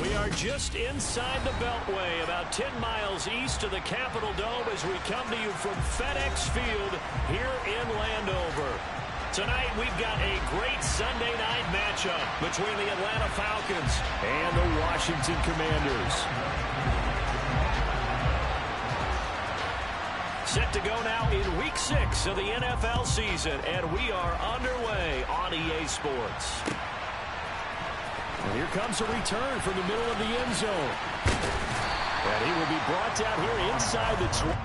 We are just inside the Beltway, about 10 miles east of the Capitol Dome as we come to you from FedEx Field here in Landover. Tonight we've got a great Sunday night matchup between the Atlanta Falcons and the Washington Commanders. Set to go now in Week 6 of the NFL season, and we are underway on EA Sports. And here comes a return from the middle of the end zone. And he will be brought down here inside the 20.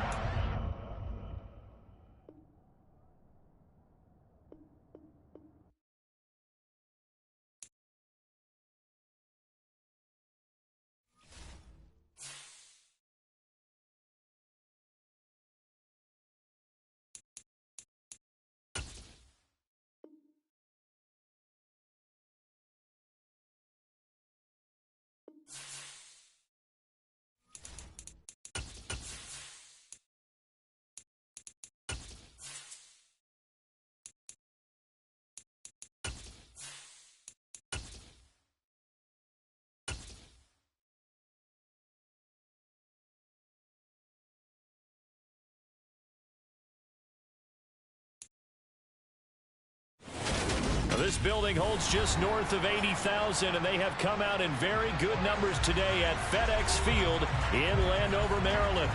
This building holds just north of 80,000, and they have come out in very good numbers today at FedEx Field in Landover, Maryland.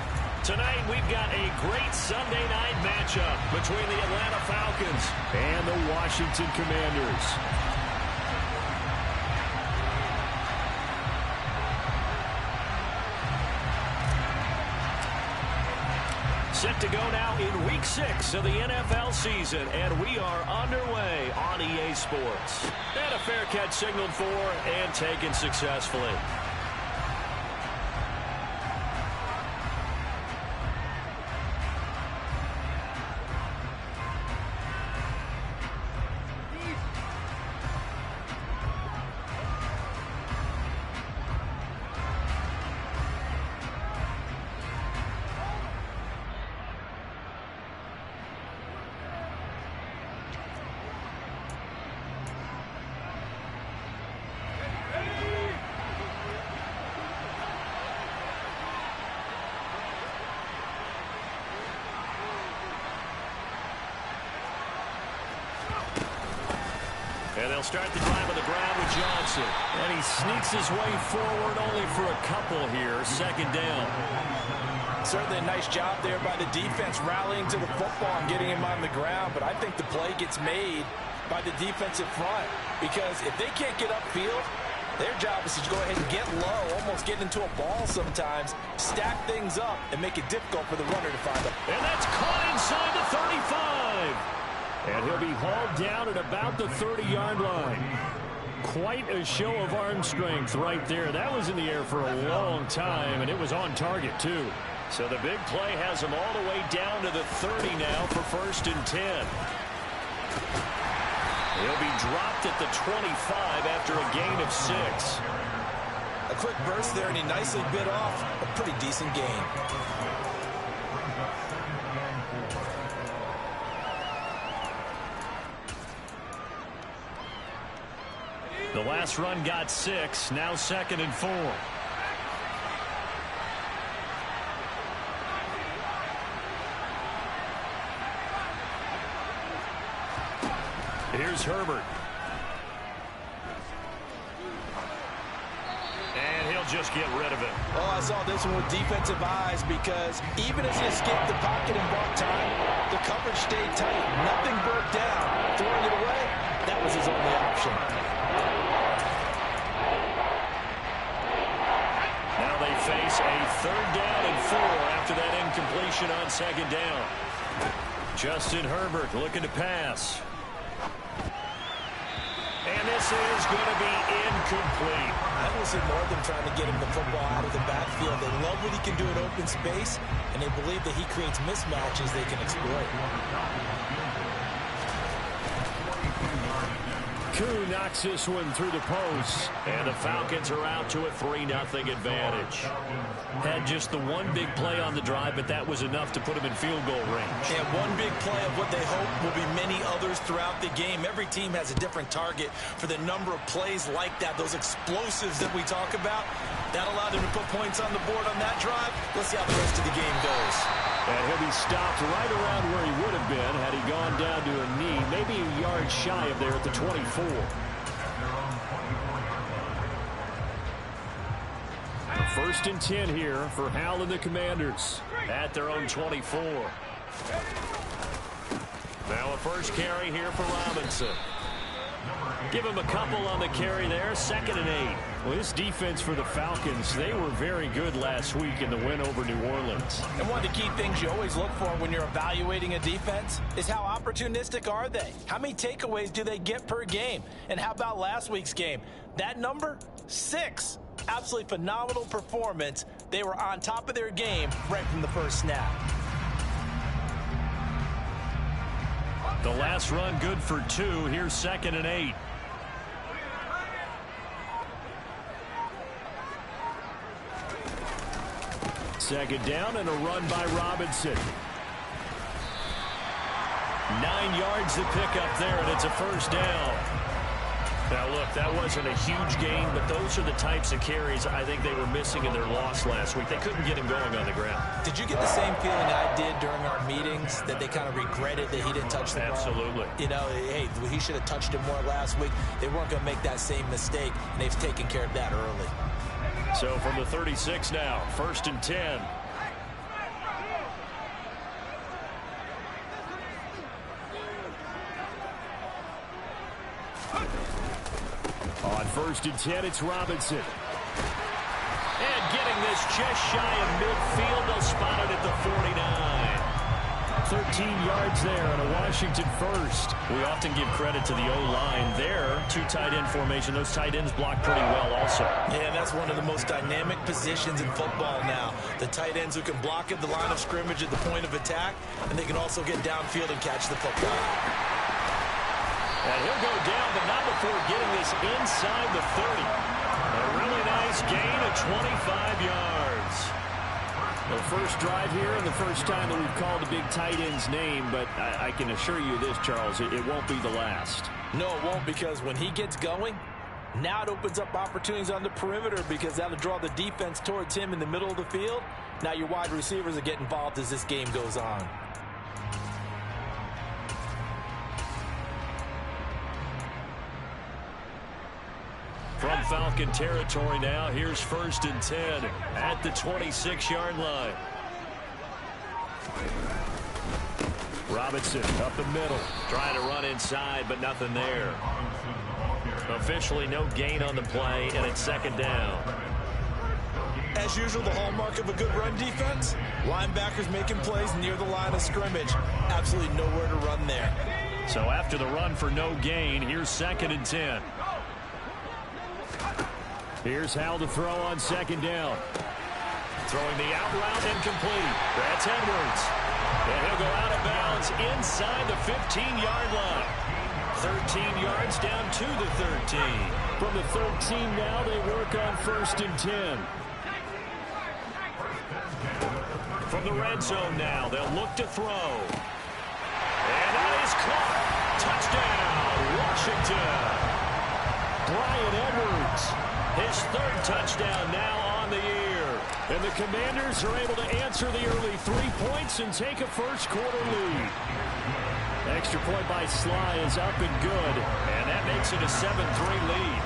Tonight, we've got a great Sunday night matchup between the Atlanta Falcons and the Washington Commanders. Set to go now in Week 6 of the NFL season, and we are underway on EA Sports. And a fair catch signaled for and taken successfully. And they'll start the drive on the ground with Johnson. And he sneaks his way forward only for a couple here. Second down. Certainly a nice job there by the defense rallying to the football and getting him on the ground. But I think the play gets made by the defensive front. Because if they can't get upfield, their job is to go ahead and get low, almost get into a ball sometimes, stack things up, and make it difficult for the runner to find them. And that's caught inside the 35. And he'll be hauled down at about the 30-yard line. Quite a show of arm strength right there. That was in the air for a long time, and it was on target, too. So the big play has him all the way down to the 30 now for 1st and 10. He'll be dropped at the 25 after a gain of 6. A quick burst there, and he nicely bit off a pretty decent gain. The last run got 6, now 2nd and 4. Here's Herbert. And he'll just get rid of it. Oh, I saw this one with defensive eyes because even as he escaped the pocket and bought time, the coverage stayed tight. Nothing broke down. Throwing it away, that was his only option. Now they face a 3rd down and 4 after that incompletion on 2nd down. Justin Herbert looking to pass. And this is going to be incomplete. I don't see more than trying to get him the football out of the backfield. They love what he can do in open space, and they believe that he creates mismatches they can exploit. Koo knocks this one through the post. And the Falcons are out to a 3-0 advantage. Had just the one big play on the drive, but that was enough to put them in field goal range. And one big play of what they hope will be many others throughout the game. Every team has a different target for the number of plays like that, those explosives that we talk about. That allowed them to put points on the board on that drive. Let's see how the rest of the game goes. And he'll be stopped right around where he would have been had he gone down to a knee, maybe a yard shy of there at the 24. First and 10 here for Hal and the Commanders at their own 24. Now a first carry here for Robinson. Give him a couple on the carry there. 2nd and 8. Well, this defense for the Falcons, they were very good last week in the win over New Orleans. And one of the key things you always look for when you're evaluating a defense is how opportunistic are they? How many takeaways do they get per game? And how about last week's game? That number, 6. Absolutely phenomenal performance. They were on top of their game right from the first snap. The last run good for 2. Here's 2nd and 8. Second down and a run by Robinson. 9 yards to pick up there, and it's a first down. Now, look, that wasn't a huge gain, but those are the types of carries I think they were missing in their loss last week. They couldn't get him going on the ground. Did you get the same feeling I did during our meetings, that they kind of regretted that he didn't touch the ball? Absolutely. You know, hey, he should have touched it more last week. They weren't going to make that same mistake, and they've taken care of that early. So from the 36 now, 1st and 10. On 1st and 10, it's Robinson. And getting this just shy of midfield, they'll spot it at the 49. 13 yards there on a Washington first. We often give credit to the O-line there. 2 tight end formation. Those tight ends block pretty well also. Yeah, that's one of the most dynamic positions in football now. The tight ends who can block at the line of scrimmage at the point of attack, and they can also get downfield and catch the football. And he'll go down, but not before getting this inside the 30. A really nice gain of 25 yards. The first drive here and the first time that we've called a big tight end's name, but I can assure you this, Charles, it won't be the last. No, it won't, because when he gets going, now it opens up opportunities on the perimeter, because that'll draw the defense towards him in the middle of the field. Now your wide receivers will get involved as this game goes on. From Falcon territory now, here's 1st and 10 at the 26-yard line. Robinson up the middle, trying to run inside, but nothing there. Officially no gain on the play, and it's 2nd down. As usual, the hallmark of a good run defense, linebackers making plays near the line of scrimmage. Absolutely nowhere to run there. So after the run for no gain, here's 2nd and 10. Here's Hal to throw on 2nd down. Throwing the out route incomplete. That's Edwards. And he'll go out of bounds inside the 15-yard line. 13 yards down to the 13. From the 13 now, they work on 1st and 10. From the red zone now, they'll look to throw. And that is caught. Touchdown, Washington. Bryan Edwards. His 3rd touchdown now on the year. And the Commanders are able to answer the early 3 points and take a first-quarter lead. Extra point by Sly is up and good, and that makes it a 7-3 lead.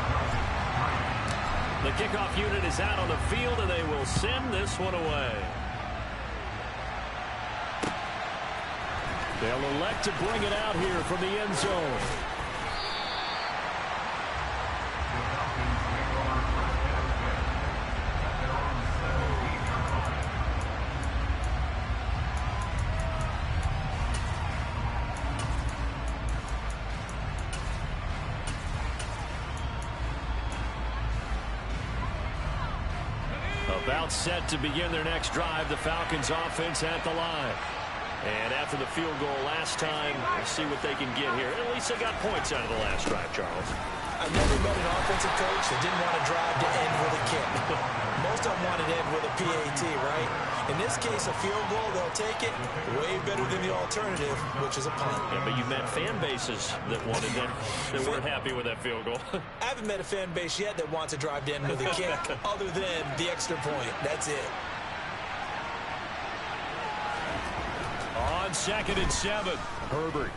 The kickoff unit is out on the field, and they will send this one away. They'll elect to bring it out here from the end zone. About set to begin their next drive, the Falcons offense at the line. And after the field goal last time, we'll see what they can get here. At least they got points out of the last drive, Charles. I never met an offensive coach that didn't want to drive to end with a kick. Most of them want to end with a PAT, right? In this case, a field goal, they'll take it. Way better than the alternative, which is a punt. Yeah, but you've met fan bases that wanted them, that weren't happy with that field goal. I haven't met a fan base yet that wants to drive to end with a kick other than the extra point. That's it. On 2nd and 7, Herbert.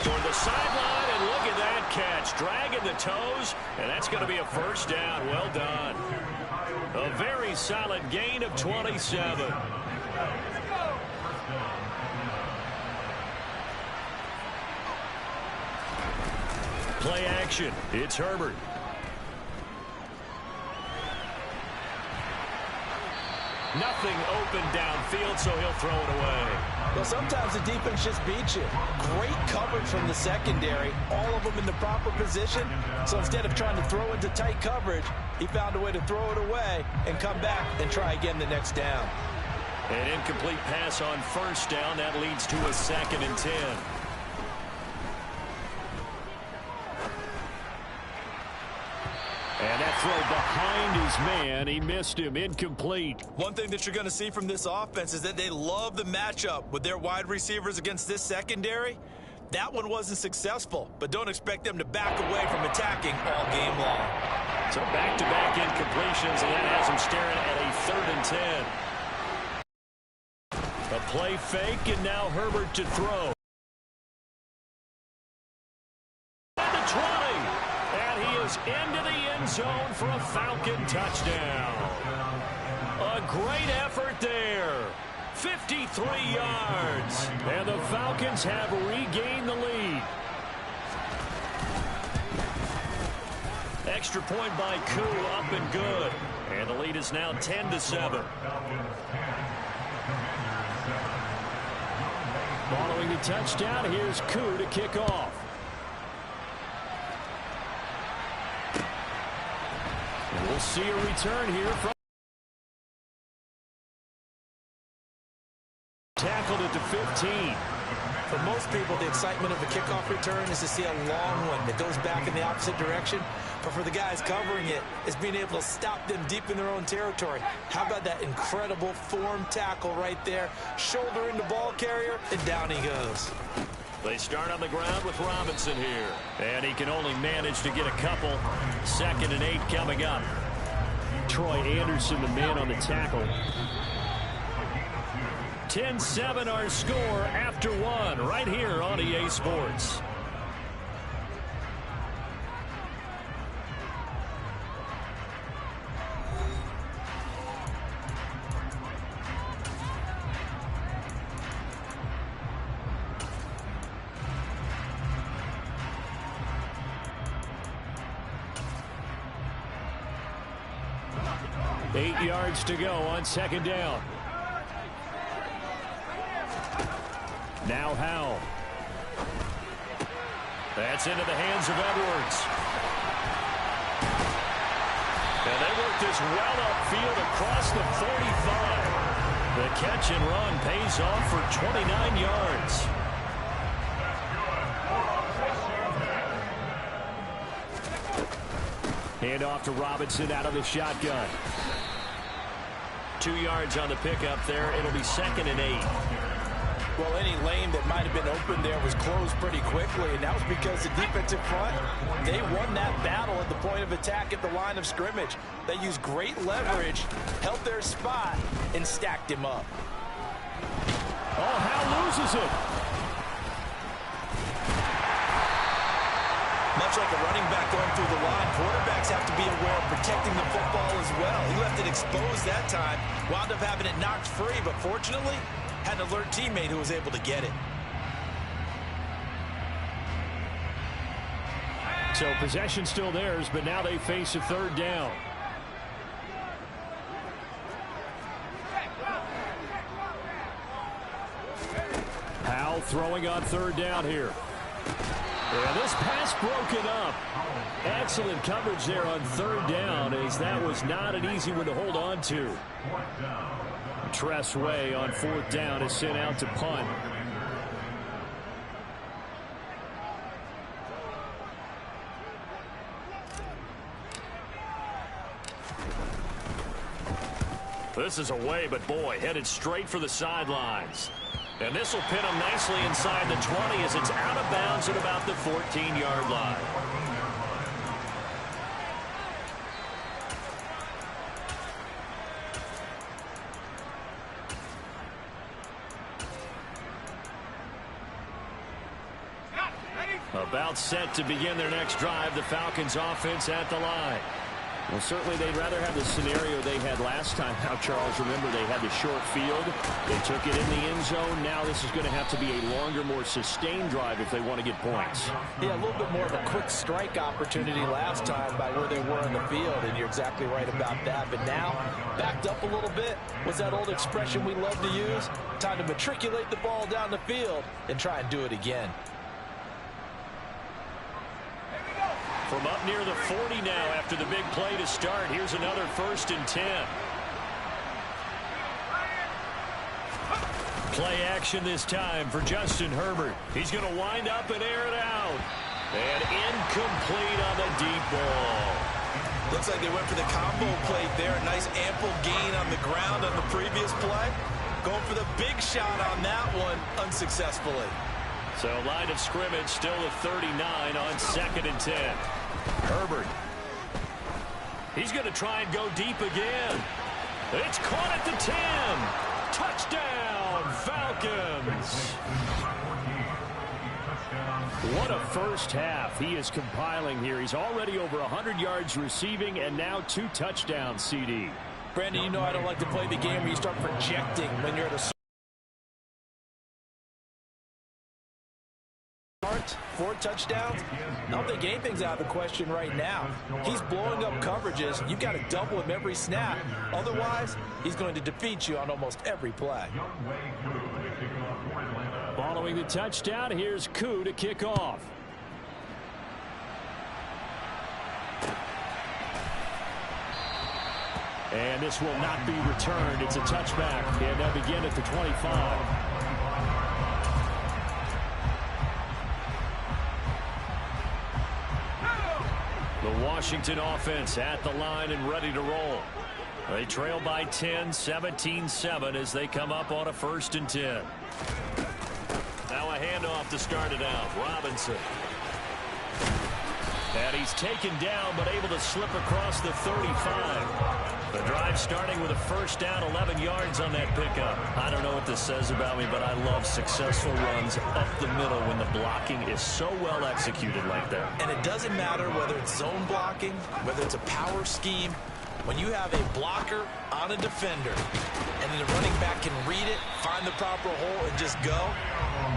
Toward the sideline, and look at that catch. Dragging the toes, and that's going to be a first down. Well done. A very solid gain of 27. Play action. It's Herbert. Nothing open downfield, so he'll throw it away. Well, sometimes the defense just beats you. Great coverage from the secondary, all of them in the proper position. So instead of trying to throw into tight coverage, he found a way to throw it away and come back and try again the next down. An incomplete pass on first down. That leads to a 2nd and 10. And that throw behind his man. He missed him. Incomplete. One thing that you're going to see from this offense is that they love the matchup with their wide receivers against this secondary. That one wasn't successful, but don't expect them to back away from attacking all game long. So back-to-back incompletions, and that has him staring at a 3rd and 10. A play fake, and now Herbert to throw. At the 20. And he is into the end zone for a Falcon touchdown. A great effort there. 53 yards. And the Falcons have regained the lead. Extra point by Koo, up and good. And the lead is now 10-7. Following the touchdown, here's Koo to kick off. And we'll see a return here from tackled at the 15. For most people, the excitement of a kickoff return is to see a long one that goes back in the opposite direction. But for the guys covering it, it's being able to stop them deep in their own territory. How about that incredible form tackle right there? Shouldering the ball carrier, and down he goes. They start on the ground with Robinson here. And he can only manage to get a couple. 2nd and 8 coming up. Troy Anderson, the man on the tackle. 10-7 our score after one right here on EA Sports. Eight yards to go on 2nd down. Now Howell. That's into the hands of Edwards. And they work this well upfield across the 45. The catch and run pays off for 29 yards. Hand off to Robinson out of the shotgun. 2 yards on the pickup there. It'll be 2nd and 8. Well, any lane that might have been open there was closed pretty quickly, and that was because the defensive front, they won that battle at the point of attack at the line of scrimmage. They used great leverage, held their spot, and stacked him up. Oh, Howell loses it. Much like a running back going through the line, quarterbacks have to be aware of protecting the football as well. He left it exposed that time, wound up having it knocked free, but fortunately, had an alert teammate who was able to get it. So possession still theirs, but now they face a 3rd down. Howell throwing on 3rd down here. And this pass broken up. Excellent coverage there on third down, as that was not an easy one to hold on to. Tress Way on fourth down is sent out to punt. This is away, but boy, headed straight for the sidelines. And this will pin him nicely inside the 20 as it's out of bounds at about the 14-yard line. About set to begin their next drive, the Falcons offense at the line. Well, certainly they'd rather have the scenario they had last time. Now, Charles, remember, they had the short field. They took it in the end zone. Now this is going to have to be a longer, more sustained drive if they want to get points. Yeah, a little bit more of a quick strike opportunity last time by where they were in the field, and you're exactly right about that. But now, backed up a little bit. What's that old expression we love to use? Time to matriculate the ball down the field and try and do it again. From up near the 40 now after the big play to start. Here's another 1st and 10. Play action this time for Justin Herbert. He's going to wind up and air it out. And incomplete on the deep ball. Looks like they went for the combo play there. A nice ample gain on the ground on the previous play. Going for the big shot on that one unsuccessfully. So line of scrimmage still at 39 on 2nd and 10. Herbert. He's going to try and go deep again. It's caught at the 10. Touchdown, Falcons. What a first half he is compiling here. He's already over 100 yards receiving and now 2 touchdowns, CD. Brandon, you know I don't like to play the game where you start projecting when you're at a 4 touchdowns. I don't think anything's out of the question right now. He's blowing up coverages. You've got to double him every snap. Otherwise, he's going to defeat you on almost every play. Following the touchdown, here's Koo to kick off. And this will not be returned. It's a touchback. And they'll begin at the 25. The Washington offense at the line and ready to roll. They trail by 10, 17-7 as they come up on a 1st and 10. Now a handoff to start it out. Robinson. And he's taken down but able to slip across the 35. The drive starting with a 1st down, 11 yards on that pickup. I don't know what this says about me, but I love successful runs up the middle when the blocking is so well executed like that. And it doesn't matter whether it's zone blocking, whether it's a power scheme. When you have a blocker on a defender and then the running back can read it, find the proper hole, and just go,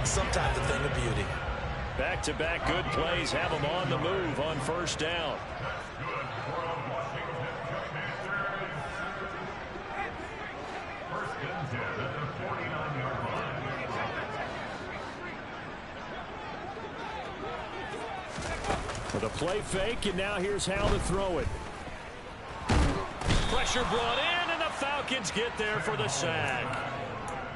sometimes a thing of beauty. Back-to-back good plays have them on the move on 1st down. With a play fake, and now here's how to throw it. Pressure brought in, and the Falcons get there for the sack.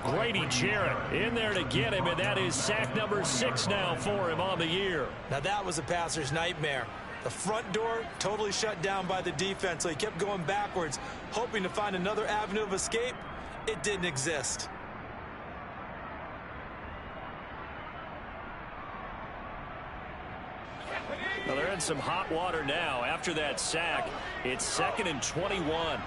Grady Jarrett in there to get him, and that is sack number 6 now for him on the year. Now that was a passer's nightmare. The front door totally shut down by the defense, so he kept going backwards, hoping to find another avenue of escape. It didn't exist. Well, they're in some hot water now. After that sack, it's 2nd and 21.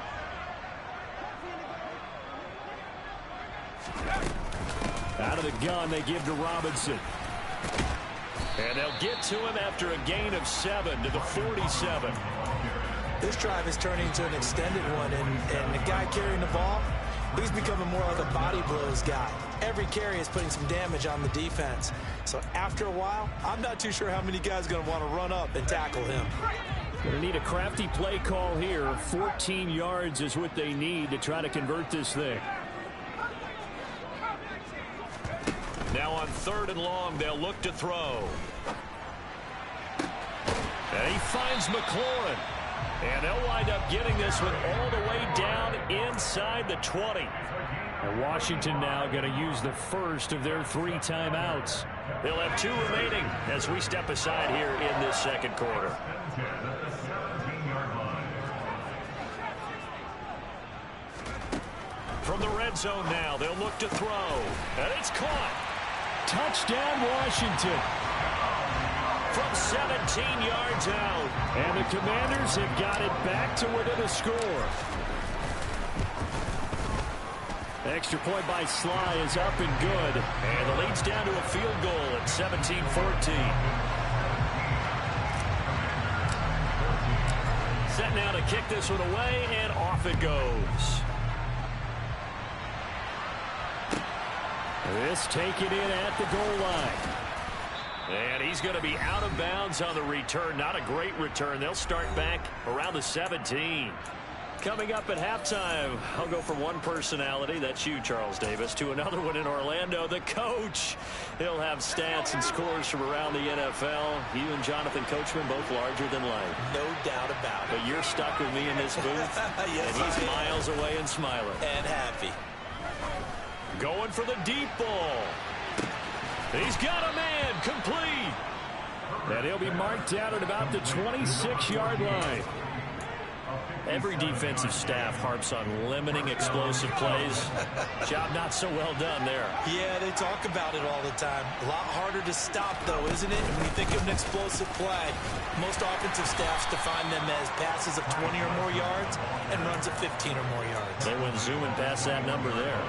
Out of the gun, they give to Robinson. And they'll get to him after a gain of 7 to the 47. This drive is turning into an extended one, and the guy carrying the ball, he's becoming more like a body blows guy. Every carry is putting some damage on the defense. So after a while, I'm not too sure how many guys are going to want to run up and tackle him. Going to need a crafty play call here. 14 yards is what they need to try to convert this thing. Now on 3rd and long, they'll look to throw. And he finds McLaurin. And they'll wind up getting this one all the way down inside the 20. And Washington now going to use the first of their 3 timeouts. They'll have 2 remaining as we step aside here in this second quarter. From the red zone now, they'll look to throw. And it's caught. Touchdown, Washington. From 17 yards out. And the Commanders have got it back to within a score. Extra point by Sly is up and good. And the lead's down to a field goal at 17-14. Set now to kick this one away, and off it goes. This taken in at the goal line. And he's going to be out of bounds on the return. Not a great return. They'll start back around the 17. Coming up at halftime, I'll go from one personality, that's you, Charles Davis, to another one in Orlando, the coach. He'll have stats and scores from around the NFL. You and Jonathan Coachman, both larger than life. No doubt about it. But you're stuck with me in this booth, yes, and he's miles away and smiling. And happy. Going for the deep ball. He's got a man, complete. And he'll be marked down at about the 26-yard line. Every defensive staff harps on limiting explosive plays. Job not so well done there. Yeah, they talk about it all the time. A lot harder to stop, though, isn't it? And when you think of an explosive play, most offensive staffs define them as passes of 20 or more yards and runs of 15 or more yards. They went zooming past that number there.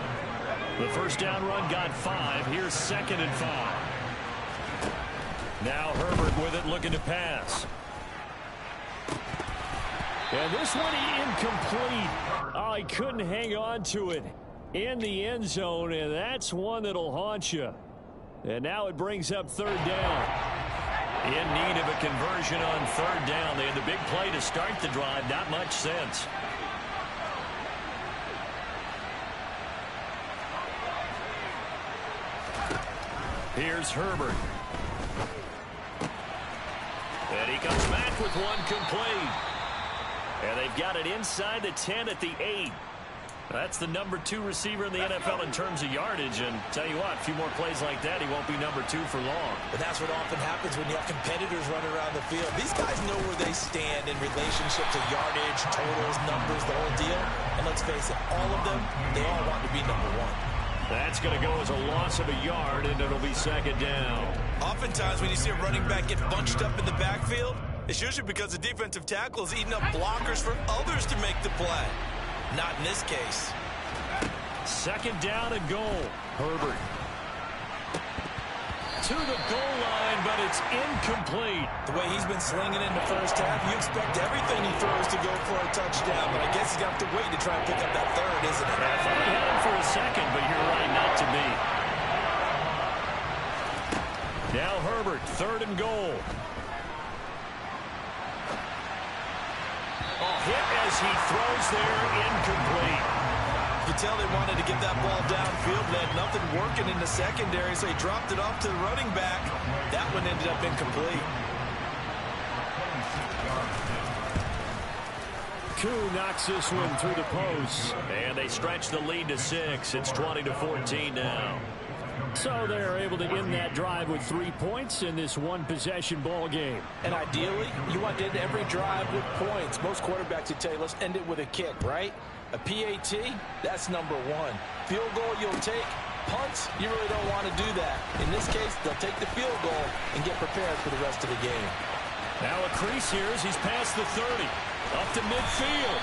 The first down run got 5. Here's 2nd and 5. Now Herbert with it, looking to pass. And this one incomplete. Oh, he couldn't hang on to it in the end zone, and that's one that'll haunt you. And now it brings up 3rd down. In need of a conversion on 3rd down. They had the big play to start the drive. Not much sense. Here's Herbert. And he comes back with one complete. And they've got it inside the 10 at the 8. That's the number 2 receiver in the NFL in terms of yardage. And tell you what, a few more plays like that, he won't be number 2 for long. But that's what often happens when you have competitors running around the field. These guys know where they stand in relationship to yardage, totals, numbers, the whole deal. And let's face it, all of them, they all want to be number 1. That's going to go as a loss of a yard, and it'll be 2nd down. Oftentimes when you see a running back get bunched up in the backfield, it's usually because the defensive tackle is eating up blockers for others to make the play. Not in this case. 2nd down and goal. Herbert. To the goal line, but it's incomplete. The way he's been slinging in the first half, you expect everything he throws to go for a touchdown, but I guess he's got to wait to try and pick up that 3rd, isn't it? I thought he had him for a second, but you're right, not to me. Now Herbert, 3rd and goal. Hit as he throws there, incomplete. You can tell they wanted to get that ball downfield. They had nothing working in the secondary, so he dropped it off to the running back. That one ended up incomplete. Koo knocks this one through the post. And they stretch the lead to 6. It's 20-14 now. So they're able to end that drive with 3 points in this one-possession ball game. And ideally, you want to end every drive with points. Most quarterbacks would tell you, let's end it with a kick, right? A PAT, that's number 1. Field goal you'll take. Punts, you really don't want to do that. In this case, they'll take the field goal and get prepared for the rest of the game. Now a crease here as he's past the 30. Up to midfield.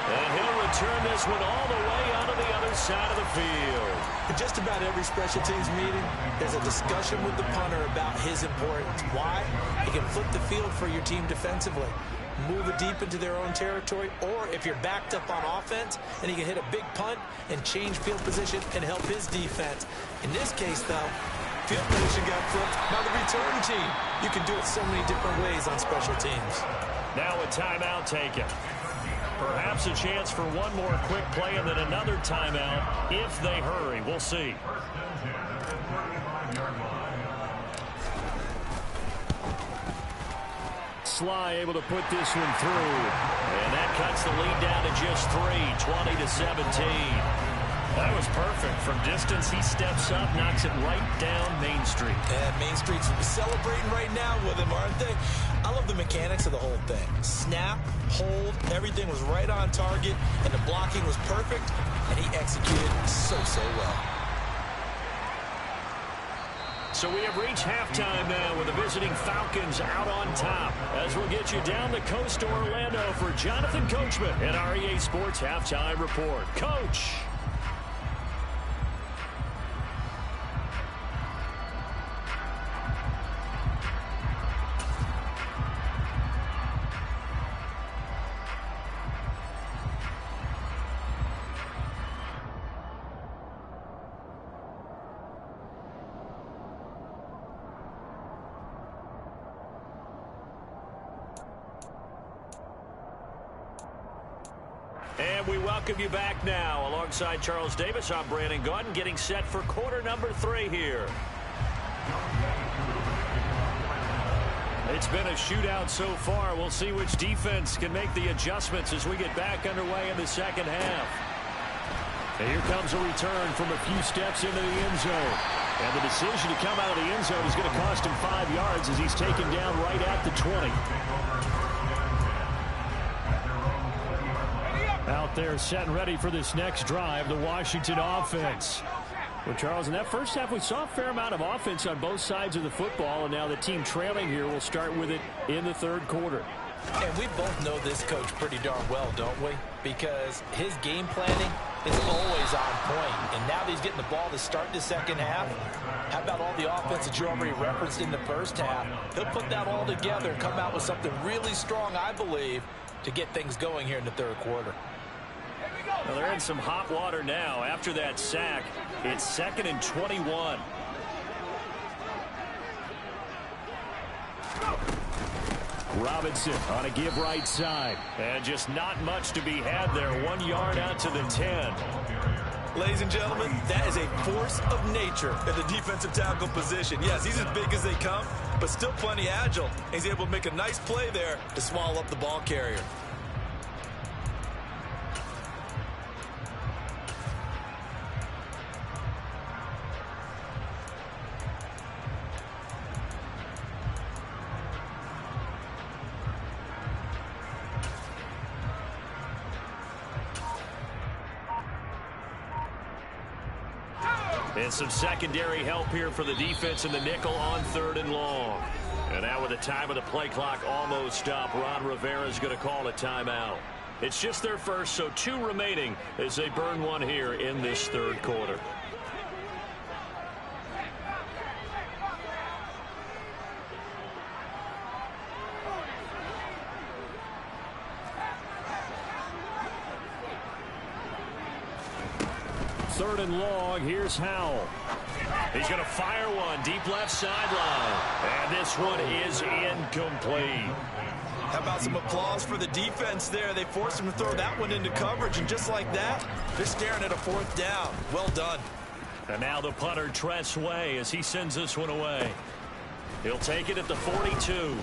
And he'll return this one all the way onto the other side of the field. In just about every special teams meeting, there's a discussion with the punter about his importance. Why? He can flip the field for your team defensively, move it deep into their own territory, or if you're backed up on offense, and he can hit a big punt and change field position and help his defense. In this case, though, field position got flipped by the return team. You can do it so many different ways on special teams. Now a timeout taken. Perhaps a chance for one more quick play and then another timeout if they hurry. We'll see. Sly able to put this one through. And that cuts the lead down to just 3, 20-17. That was perfect. From distance, he steps up, knocks it right down Main Street. And Main Street's celebrating right now with him, aren't they? I love the mechanics of the whole thing. Snap, hold, everything was right on target, and the blocking was perfect, and he executed so well. So we have reached halftime now with the visiting Falcons out on top. As we'll get you down the coast to Orlando for Jonathan Coachman at our EA Sports Halftime Report. Coach. And we welcome you back now. Alongside Charles Davis, I'm Brandon Gaudin, getting set for quarter number 3 here. It's been a shootout so far. We'll see which defense can make the adjustments as we get back underway in the second half. And here comes a return from a few steps into the end zone. And the decision to come out of the end zone is going to cost him 5 yards as he's taken down right at the 20. Out there set and ready for this next drive, the Washington offense. Well, Charles, in that first half, we saw a fair amount of offense on both sides of the football, and now the team trailing here will start with it in the third quarter. And we both know this coach pretty darn well, don't we? Because his game planning is always on point. And now that he's getting the ball to start the second half, how about all the offense that you already referenced in the first half? He'll put that all together and come out with something really strong, I believe, to get things going here in the third quarter. Well, they're in some hot water now. After that sack, it's 2nd and 21. Robinson on a give right side. And just not much to be had there. 1 yard out to the 10. Ladies and gentlemen, that is a force of nature at the defensive tackle position. Yes, he's as big as they come, but still plenty agile. He's able to make a nice play there to swallow up the ball carrier. And some secondary help here for the defense in the nickel on 3rd and long. And now with the time of the play clock almost up, Ron Rivera is going to call a timeout. It's just their first, so 2 remaining as they burn one here in this third quarter. Third and long, here's Howell. He's going to fire one deep left sideline. And this one is incomplete. How about some applause for the defense there? They forced him to throw that one into coverage, and just like that, they're staring at a 4th down. Well done. And now the punter, Tress Way, as he sends this one away. He'll take it at the 42.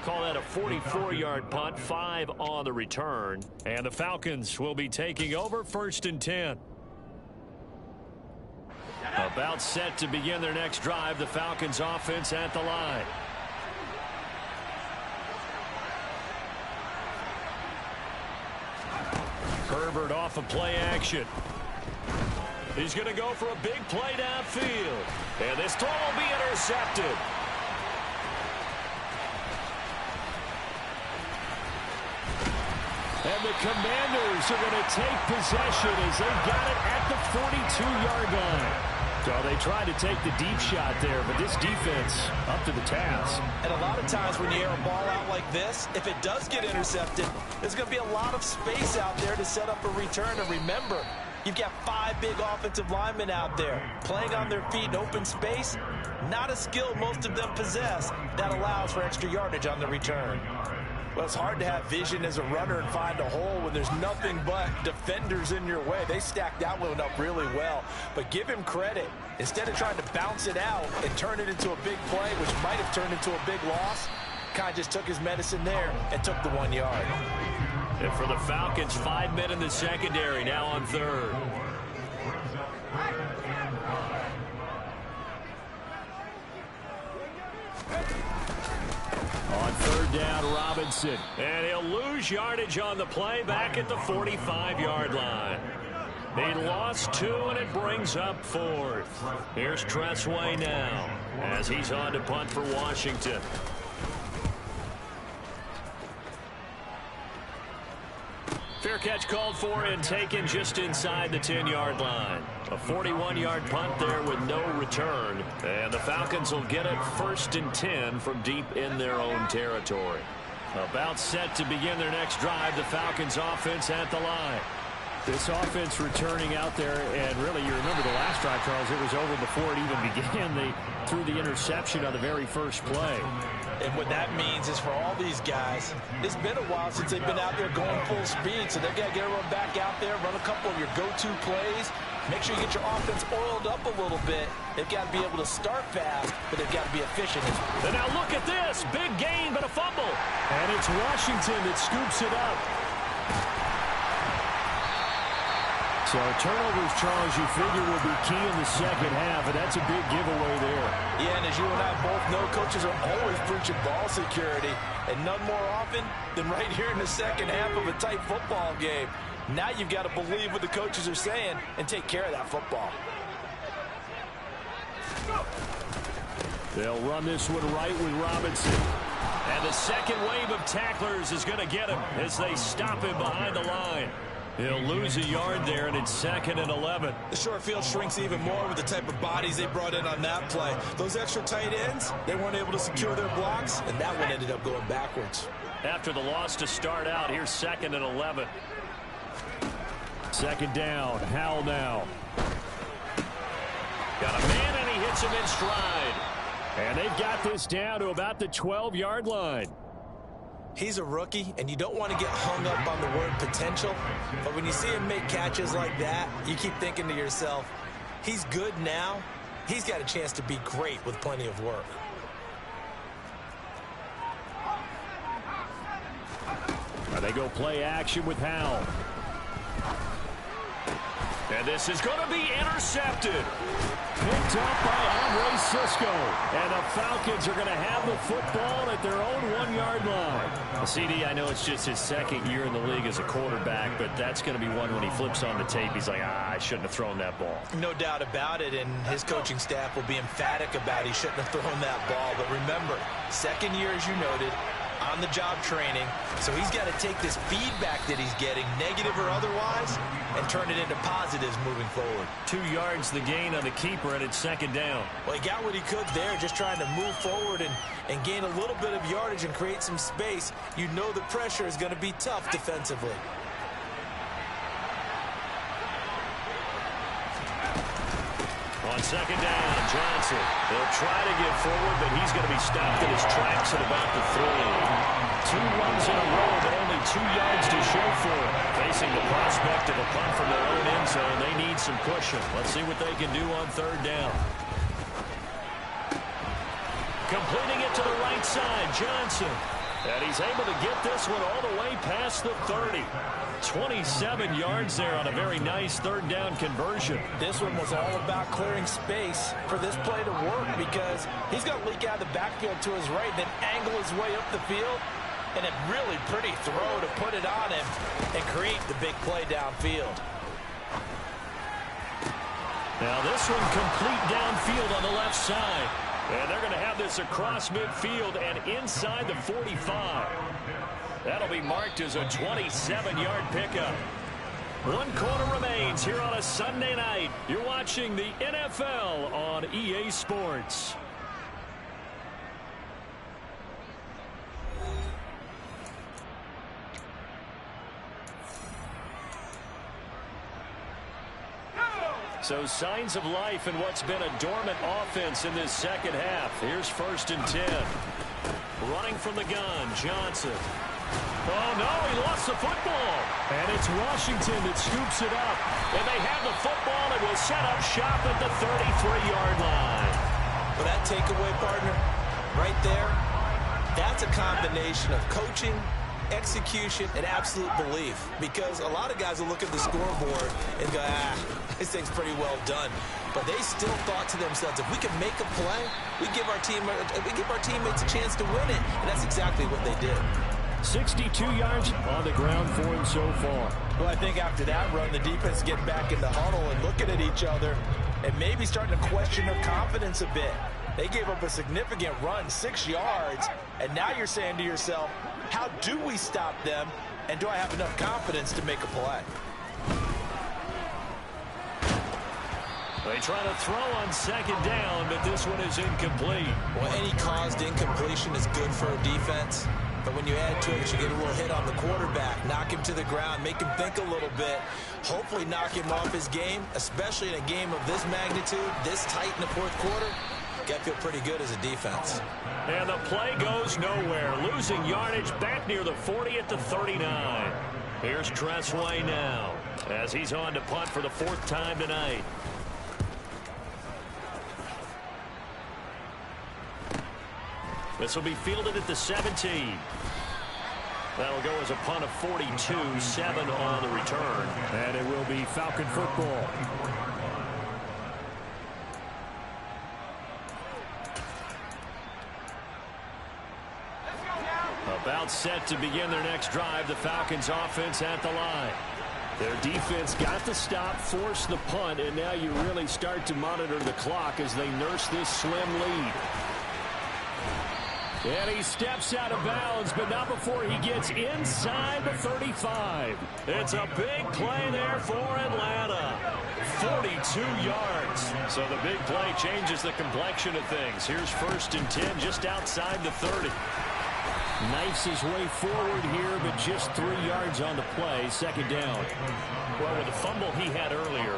Call that a 44-yard punt, 5 on the return. And the Falcons will be taking over 1st and 10. About set to begin their next drive, the Falcons offense at the line. Herbert off of play action. He's going to go for a big play downfield. And this throw will be intercepted. And the Commanders are going to take possession as they got it at the 42-yard line. So they tried to take the deep shot there, but this defense up to the task. And a lot of times when you air a ball out like this, if it does get intercepted, there's going to be a lot of space out there to set up a return. And remember, you've got 5 big offensive linemen out there playing on their feet in open space. Not a skill most of them possess that allows for extra yardage on the return. Well, it's hard to have vision as a runner and find a hole when there's nothing but defenders in your way. They stacked that one up really well. But give him credit. Instead of trying to bounce it out and turn it into a big play, which might have turned into a big loss, kind of just took his medicine there and took the 1 yard. And for the Falcons, 5 men in the secondary, now on third. On third down, Robinson. And he'll lose yardage on the play back at the 45-yard line. He lost 2, and it brings up 4th. Here's Tressway now as he's on to punt for Washington. Fair catch called for and taken just inside the 10-yard line. A 41-yard punt there with no return. And the Falcons will get it 1st and 10 from deep in their own territory. About set to begin their next drive, the Falcons offense at the line. This offense returning out there, and really, you remember the last drive, Charles, it was over before it even began. They threw the interception on the very first play. And what that means is for all these guys, it's been a while since they've been out there going full speed, so they've got to get everyone back out there, run a couple of your go-to plays, make sure you get your offense oiled up a little bit. They've got to be able to start fast, but they've got to be efficient. And now look at this. Big gain, but a fumble. And it's Washington that scoops it up. So turnovers, Charles, you figure will be key in the second half, and that's a big giveaway there. Yeah, and as you and I both know, coaches are always preaching ball security, and none more often than right here in the second half of a tight football game. Now you've got to believe what the coaches are saying and take care of that football. They'll run this one right with Robinson. And the second wave of tacklers is going to get him as they stop him behind the line. He'll lose a yard there, and it's 2nd and 11. The short field shrinks even more with the type of bodies they brought in on that play. Those extra tight ends, they weren't able to secure their blocks, and that one ended up going backwards. After the loss to start out, here's 2nd and 11. 2nd down, Howell now. Got a man, and he hits him in stride. And they've got this down to about the 12-yard line. He's a rookie, and you don't want to get hung up on the word potential. But when you see him make catches like that, you keep thinking to yourself, he's good now. He's got a chance to be great with plenty of work. They go play action with Howell. And this is going to be intercepted. Picked up by Andre Cisco. And the Falcons are going to have the football at their own 1-yard line. Well, CD, I know it's just his 2nd year in the league as a quarterback, but that's going to be one when he flips on the tape. He's like, I shouldn't have thrown that ball. No doubt about it, and his coaching staff will be emphatic about he shouldn't have thrown that ball. But remember, 2nd year, as you noted, on-the-job training, so he's got to take this feedback that he's getting, negative or otherwise, and turn it into positives moving forward. 2 yards the gain on the keeper, and it's 2nd down. Well, he got what he could there, just trying to move forward and gain a little bit of yardage and create some space. You know the pressure is going to be tough defensively. On 2nd down, Johnson. They'll try to get forward, but he's going to be stopped in his tracks at about the 3. 2 runs in a row, but only 2 yards to show for it. Facing the prospect of a punt from their own end zone, they need some cushion. Let's see what they can do on 3rd down. Completing it to the right side, Johnson. And he's able to get this one all the way past the 30. 27 yards there on a very nice 3rd down conversion. This one was all about clearing space for this play to work because he's going to leak out of the backfield to his right, then angle his way up the field, and a really pretty throw to put it on him and create the big play downfield. Now this one complete downfield on the left side. And they're going to have this across midfield and inside the 45. That'll be marked as a 27-yard pickup. 1 quarter remains here on a Sunday night. You're watching the NFL on EA Sports. So signs of life in what's been a dormant offense in this second half. Here's 1st and 10. Running from the gun, Johnson. Oh, no, he lost the football. And it's Washington that scoops it up. And they have the football and will set up shop at the 33-yard line. Well, that takeaway, partner, right there, that's a combination of coaching, execution, and absolute belief. Because a lot of guys will look at the scoreboard and go, this thing's pretty well done. But they still thought to themselves, if we can make a play, we give our teammates a chance to win it. And that's exactly what they did. 62 yards on the ground for him so far. Well, I think after that run, the defense getting back in the huddle and looking at each other and maybe starting to question their confidence a bit. They gave up a significant run, 6 yards, and now you're saying to yourself, how do we stop them, and do I have enough confidence to make a play? They try to throw on second down, but this one is incomplete. Well, any caused incompletion is good for a defense. But when you add to it, you get a little hit on the quarterback, knock him to the ground, make him think a little bit, hopefully knock him off his game, especially in a game of this magnitude, this tight in the fourth quarter. Got to feel pretty good as a defense. And the play goes nowhere. Losing yardage back near the 40 at the 39. Here's Tressway now as he's on to punt for the 4th time tonight. This will be fielded at the 17. That'll go as a punt of 42, 7 on the return. And it will be Falcon football. About set to begin their next drive, the Falcons offense at the line. Their defense got the stop, forced the punt, and now you really start to monitor the clock as they nurse this slim lead. And he steps out of bounds, but not before he gets inside the 35. It's a big play there for Atlanta. 42 yards. So the big play changes the complexion of things. Here's 1st and 10 just outside the 30. Knifes his way forward here, but just 3 yards on the play, 2nd down. Well, with the fumble he had earlier,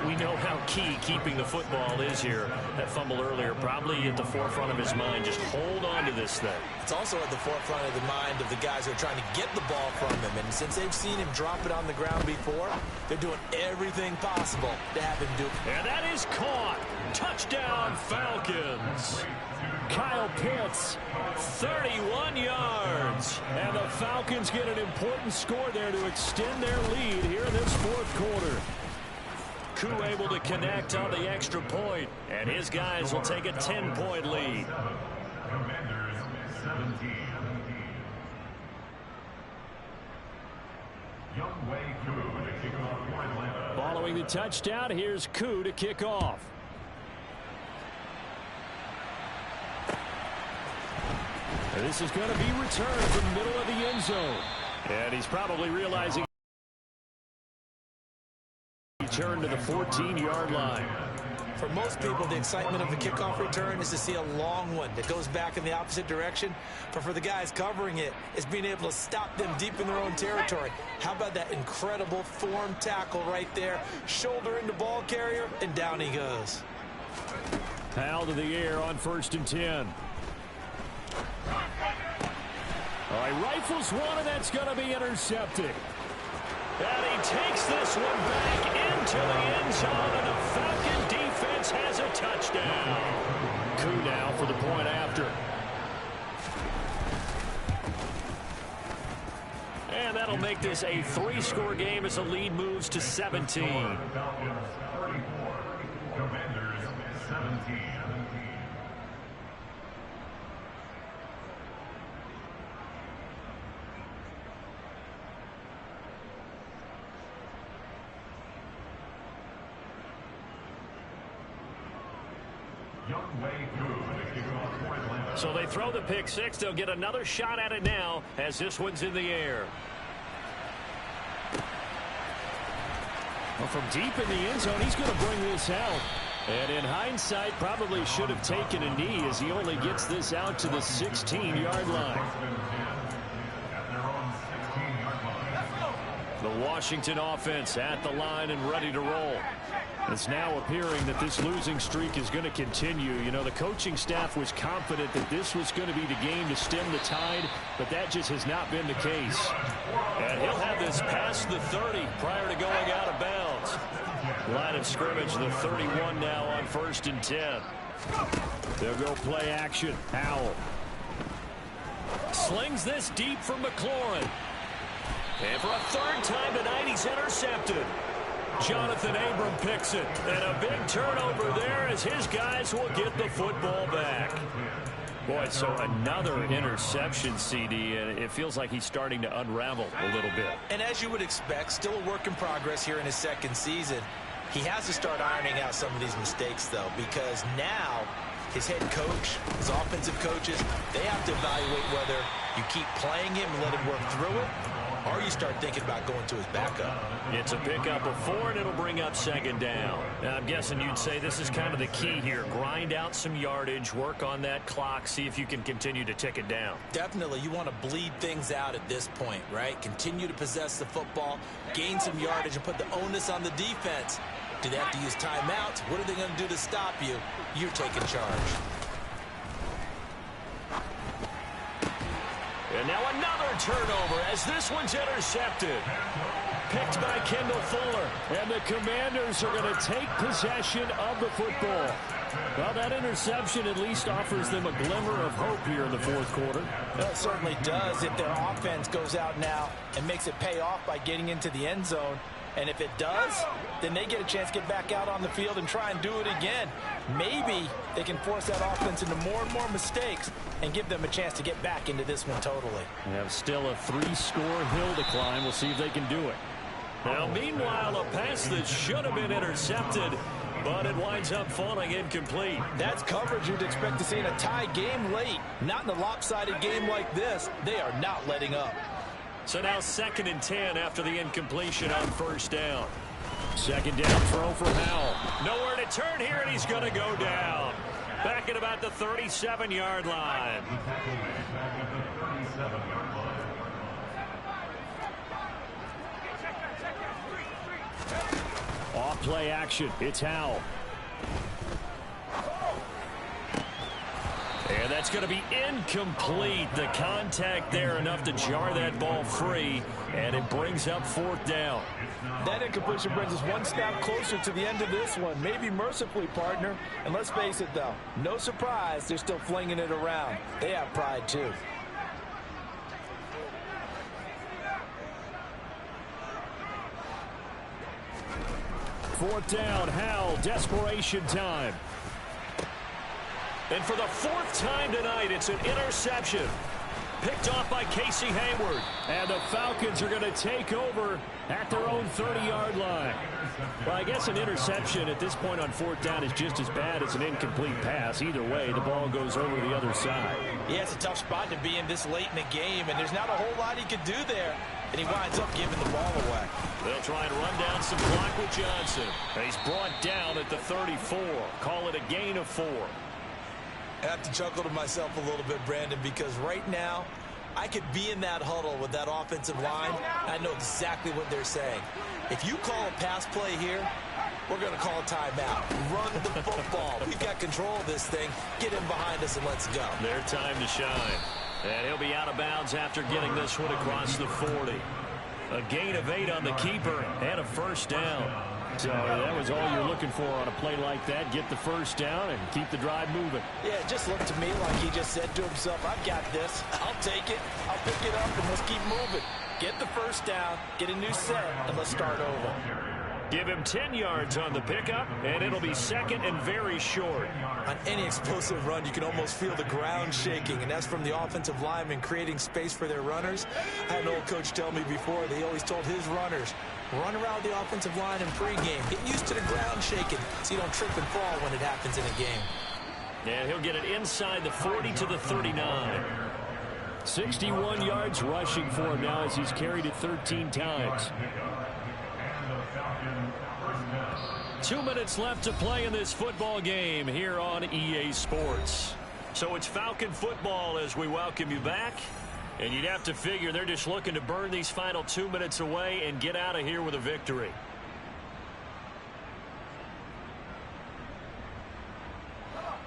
we know how key keeping the football is here. That fumble earlier probably at the forefront of his mind. Just hold on to this thing. It's also at the forefront of the mind of the guys who are trying to get the ball from him. And since they've seen him drop it on the ground before, they're doing everything possible to have him do it. And that is caught. Touchdown, Falcons. Kyle Pitts, 31 yards. And the Falcons get an important score there to extend their lead here in this 4th quarter. Koo able to connect on the extra point, and his guys will take a 10-point lead. Commanders 17. Youngway Koo to kick off for Atlanta. Following the touchdown, here's Koo to kick off. And this is going to be returned from the middle of the end zone. And he's probably realizing he turned to the 14-yard line. For most people, the excitement of the kickoff return is to see a long one that goes back in the opposite direction. But for the guys covering it, it's being able to stop them deep in their own territory. How about that incredible form tackle right there? Shoulder in the ball carrier, and down he goes. Powell to the air on 1st and 10. All right, rifles one, and that's going to be intercepted. And he takes this one back into the end zone, and the Falcon defense has a touchdown. Koo now for the point after. And that'll make this a 3-score game as the lead moves to 17. Falcons 34, Commanders 17. So they throw the pick six. They'll get another shot at it now as this one's in the air. Well, from deep in the end zone, he's going to bring this out. And in hindsight, probably should have taken a knee as he only gets this out to the 16-yard line. The Washington offense at the line and ready to roll. It's now appearing that this losing streak is going to continue. You know, the coaching staff was confident that this was going to be the game to stem the tide, but that just has not been the case. And he'll have this past the 30 prior to going out of bounds. Line of scrimmage, the 31 now on 1st and 10. They'll go play action. Howell slings this deep from McLaurin. And for a 3rd time tonight, he's intercepted. Jonathan Abram picks it. And a big turnover there as his guys will get the football back. Boy, so another interception, CD, and it feels like he's starting to unravel a little bit. And as you would expect, still a work in progress here in his 2nd season. He has to start ironing out some of these mistakes, though, because now his head coach, his offensive coaches, they have to evaluate whether you keep playing him and let him work through it, or you start thinking about going to his backup. It's a pickup of 4, and it'll bring up 2nd down. Now, I'm guessing you'd say this is kind of the key here. Grind out some yardage, work on that clock, see if you can continue to tick it down. Definitely. You want to bleed things out at this point, right? Continue to possess the football, gain some yardage, and put the onus on the defense. Do they have to use timeouts? What are they going to do to stop you? You're taking charge. And now another turnover as this one's intercepted. Picked by Kendall Fuller. And the Commanders are going to take possession of the football. Well, that interception at least offers them a glimmer of hope here in the 4th quarter. Well, it certainly does if their offense goes out now and makes it pay off by getting into the end zone. And if it does, then they get a chance to get back out on the field and try and do it again. Maybe they can force that offense into more and more mistakes and give them a chance to get back into this one totally. We have still a 3-score hill to climb. We'll see if they can do it. Now, meanwhile, a pass that should have been intercepted, but it winds up falling incomplete. That's coverage you'd expect to see in a tie game late. Not in a lopsided game like this. They are not letting up. So now 2nd and 10 after the incompletion on 1st down. 2nd down throw for Howell. Nowhere to turn here, and he's going to go down. Back at about the 37-yard line. Off play action. It's Howell. And that's going to be incomplete. The contact there enough to jar that ball free, and it brings up 4th down. That incompletion brings us one step closer to the end of this one. Maybe mercifully, partner. And let's face it, though, no surprise, they're still flinging it around. They have pride, too. Fourth down, Howell, desperation time. And for the 4th time tonight, it's an interception. Picked off by Casey Hayward. And the Falcons are going to take over at their own 30-yard line. Well, I guess an interception at this point on 4th down is just as bad as an incomplete pass. Either way, the ball goes over the other side. Yeah, it's a tough spot to be in this late in the game, and there's not a whole lot he could do there. And he winds up giving the ball away. They'll try and run down some clock with Johnson. He's brought down at the 34. Call it a gain of 4. I have to chuckle to myself a little bit, Brandon, because right now I could be in that huddle with that offensive line. I know exactly what they're saying. If you call a pass play here, we're going to call a timeout. Run the football. We've got control of this thing. Get in behind us and let's go. Their time to shine. And he'll be out of bounds after getting this one across the 40. A gain of 8 on the keeper and a 1st down. So that was all you're looking for on a play like that. Get the 1st down and keep the drive moving. Yeah, it just looked to me like he just said to himself, I've got this. I'll take it. I'll pick it up, and let's keep moving. Get the 1st down, get a new set, and let's start over. Give him 10 yards on the pickup, and it'll be 2nd and very short. On any explosive run, you can almost feel the ground shaking, and that's from the offensive linemen creating space for their runners. I had an old coach tell me before, they always told his runners, run around the offensive line in pregame. Get used to the ground shaking so you don't trip and fall when it happens in a game. And he'll get it inside the 40 to the 39. 61 yards rushing for him now as he's carried it 13 times. 2 minutes left to play in this football game here on EA Sports. So it's Falcon football as we welcome you back. And you'd have to figure they're just looking to burn these final 2 minutes away and get out of here with a victory.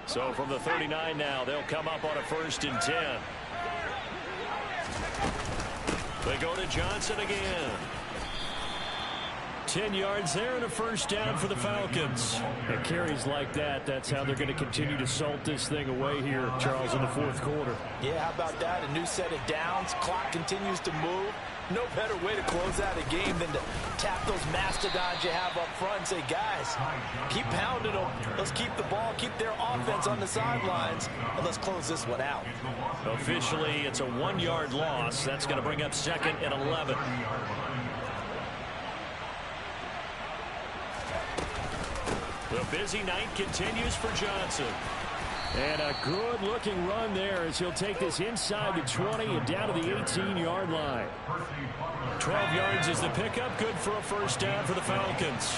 So from the 39 now, they'll come up on a 1st and 10. They go to Johnson again. 10 yards there and a 1st down for the Falcons. And carries like that, that's how they're going to continue to salt this thing away here, Charles, in the 4th quarter. Yeah, how about that? A new set of downs. Clock continues to move. No better way to close out a game than to tap those mastodons you have up front and say, guys, keep pounding them. Let's keep the ball, keep their offense on the sidelines, and let's close this one out. Officially, it's a 1-yard loss. That's going to bring up 2nd and 11. The busy night continues for Johnson. And a good-looking run there as he'll take this inside the 20 and down to the 18-yard line. 12 yards is the pickup. Good for a 1st down for the Falcons.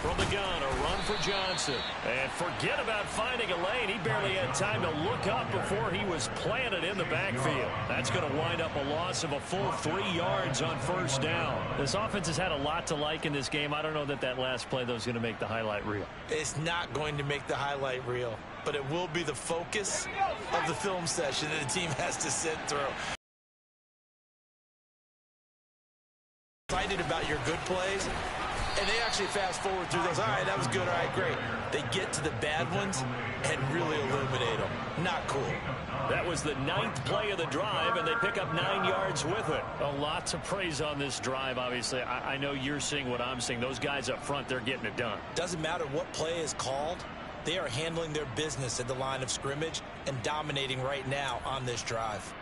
From the gun, a run for Johnson. And forget about finding a lane. He barely had time to look up before he was planted in the backfield. That's going to wind up a loss of a full 3 yards on 1st down. This offense has had a lot to like in this game. I don't know that last play, though, is going to make the highlight reel. It's not going to make the highlight reel, but it will be the focus of the film session that the team has to sit through. Excited about your good plays. And they actually fast forward through those. All right, that was good. All right, great. They get to the bad ones and really illuminate them. Not cool. That was the 9th play of the drive, and they pick up 9 yards with it. A lot to praise on this drive, obviously. I know you're seeing what I'm seeing. Those guys up front, they're getting it done. Doesn't matter what play is called. They are handling their business at the line of scrimmage and dominating right now on this drive.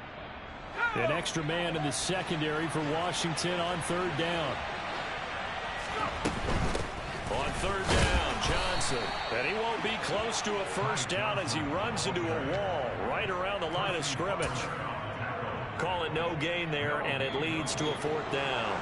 An extra man in the secondary for Washington on 3rd down. On 3rd down, Johnson. And he won't be close to a 1st down as he runs into a wall right around the line of scrimmage. Call it no gain there, and it leads to a 4th down.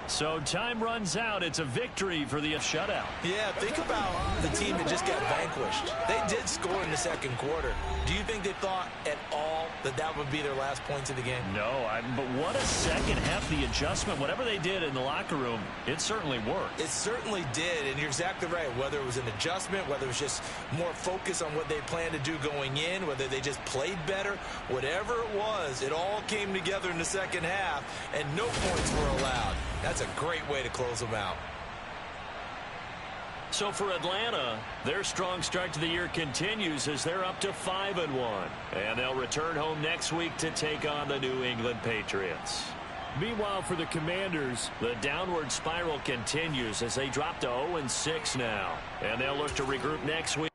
So time runs out. It's a victory for the shutout. Yeah, think about the team that just got vanquished. They did score in the 2nd quarter. Do you think they thought at all that would be their last points of the game? No, but what a second half. The adjustment, whatever they did in the locker room, it certainly worked. It certainly did, and you're exactly right. Whether it was an adjustment, whether it was just more focus on what they planned to do going in, whether they just played better, whatever it was, it all came together in the 2nd half, and no points were allowed. That's a great way to close them out. So for Atlanta, their strong start to the year continues as they're up to 5-1. And they'll return home next week to take on the New England Patriots. Meanwhile, for the Commanders, the downward spiral continues as they drop to 0-6 now. And they'll look to regroup next week.